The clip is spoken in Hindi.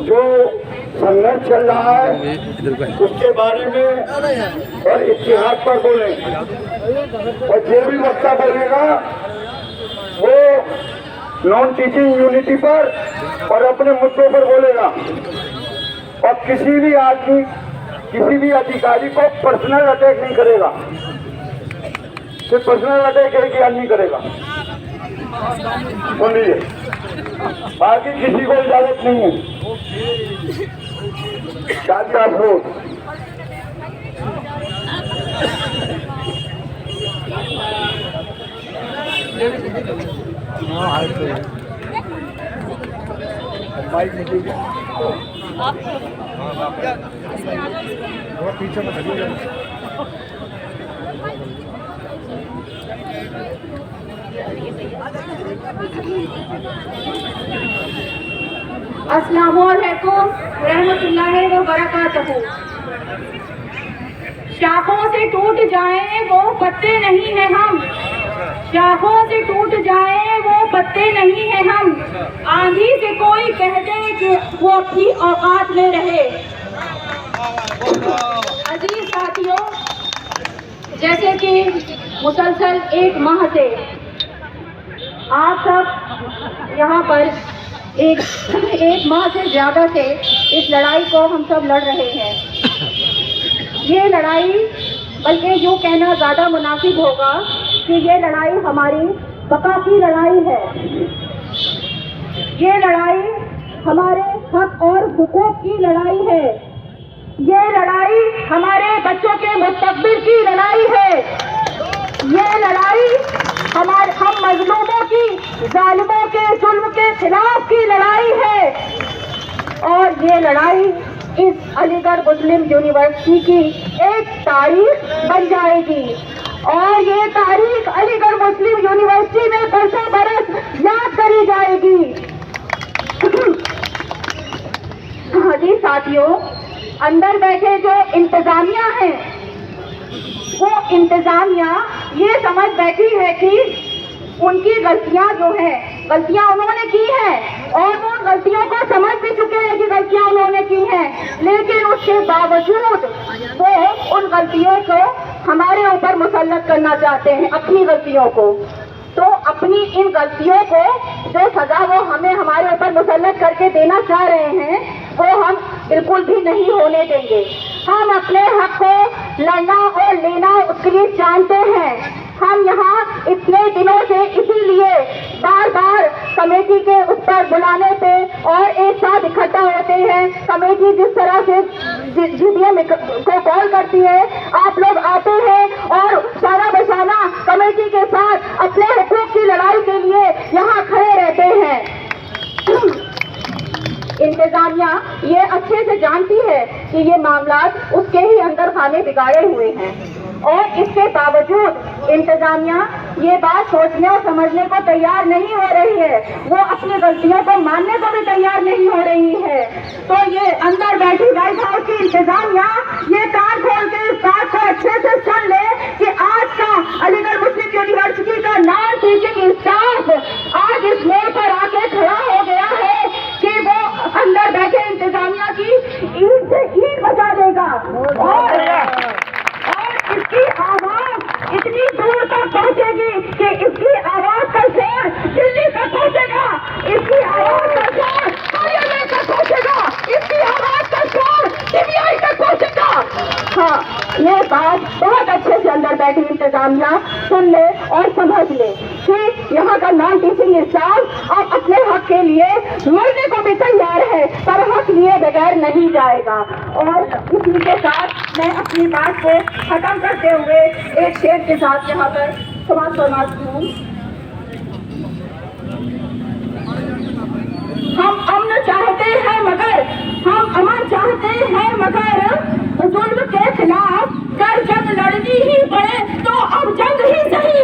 जो संघर्ष चल रहा है उसके बारे में और इतिहास पर बोले, और जो भी वक्ता बोलेगा वो नॉन टीचिंग यूनिटी पर और अपने मुद्दों पर बोलेगा, और किसी भी आदमी किसी भी अधिकारी को पर्सनल अटैक नहीं करेगा, सिर्फ पर्सनल अटैक एक ही आदमी करेगा। सुन लीजिए, बाकी किसी को इजाजत नहीं है। शादी आप लोग पीछे में अस्सलामुअलैकुम रहमतुल्लाहि व बरकातहू। शाखों से टूट जाएं वो पत्ते नहीं हैं हम, शाखों से टूट जाएं वो पत्ते नहीं हैं हम। आंधी से कोई कह दे कि वो अपनी औकात में रहे। अजीज साथियों, जैसे कि मुसलसल एक माह से आप सब यहाँ पर एक माह से ज्यादा से इस लड़ाई को हम सब लड़ रहे हैं। ये लड़ाई, बल्कि यूँ कहना ज़्यादा मुनासिब होगा कि ये लड़ाई हमारी बका की लड़ाई है। ये लड़ाई हमारे हक और हुकूक की लड़ाई है। ये लड़ाई हमारे बच्चों के मुस्तकबिल की लड़ाई है। ये लड़ाई हम मजलूमों की, जालिमों के जुल्म के खिलाफ की लड़ाई है। और ये लड़ाई इस अलीगढ़ मुस्लिम यूनिवर्सिटी की एक तारीख बन जाएगी, और ये तारीख अलीगढ़ मुस्लिम यूनिवर्सिटी में बरसों बरस याद करी जाएगी। हाँ जी साथियों, अंदर बैठे जो इंतजामिया है, वो इंतजामिया ये समझ बैठी है कि उनकी गलतियां जो है, गलतियां उन्होंने की हैं और वो उन गलतियों को समझ भी चुके हैं कि गलतियां उन्होंने की हैं, लेकिन उसके बावजूद वो उन गलतियों को हमारे ऊपर मुसल्लत करना चाहते हैं, अपनी गलतियों को। तो अपनी इन गलतियों को जो सजा वो हमें हमारे ऊपर मुसल्लत करके देना चाह रहे हैं, वो हम बिल्कुल भी नहीं होने देंगे। हम अपने हक को लड़ना और लेना उसके लिए जानते हैं। हम यहाँ इतने दिनों से इसीलिए बार बार कमेटी के उस पर बुलाने पे और एक साथ इकट्ठा होते हैं। कमेटी जिस तरह से GDM को कॉल करती है, आप लोग आते हैं और सारा बसाना कमेटी के साथ अपने हुकूक की लड़ाई के लिए यहाँ खड़े रहते हैं। इंतजामिया ये अच्छे से जानती है कि ये मामलात उसके ही अंदर खाने बिगाड़े हुए हैं, और इसके बावजूद इंतजामिया ये बात सोचने और समझने को तैयार नहीं हो रही है। वो अपनी गलतियों को मानने को भी तैयार नहीं हो रही है। तो ये अंदर बैठी व्हाइट हाउस की इंतजामिया ये कान खोल के इस बात को अच्छे से सुन ले कि आज का अलीगढ़ मुस्लिम यूनिवर्सिटी का नॉन टीचिंग स्टाफ आज इस मोड़ पर आके खड़ा हो गया है कि वो अंदर बैठे इंतजामिया की ईंट से ईंट बचा देगा, और इसकी आवाज इतनी दूर तक पहुंचेगी कि इसकी आवाज का शोर दिल्ली तक पहुंचेगा, इसकी आवाज का शोर हरियाणा तक पहुंचेगा, इसकी आवाज का शोर सीबीआई तक पहुंचेगा। हाँ, ये बात बहुत अच्छे से अंदर बैठी इंतजामिया सुन ले और समझ ले कि यहाँ का नॉन टीचिंग स्टाफ अब अपने हक के लिए मरने को भी तैयार है, पर हक लिए बगैर नहीं जाएगा। और इसी के साथ मैं अपनी बात को खत्म करते हुए एक शेर के साथ यहाँ पर समाप्त फरमाती हूँ। हम अमन चाहते हैं मगर, हम अमन चाहते हैं मगर जुल्म के खिलाफ कर जंग लड़नी ही पड़े तो अब जंग ही सही।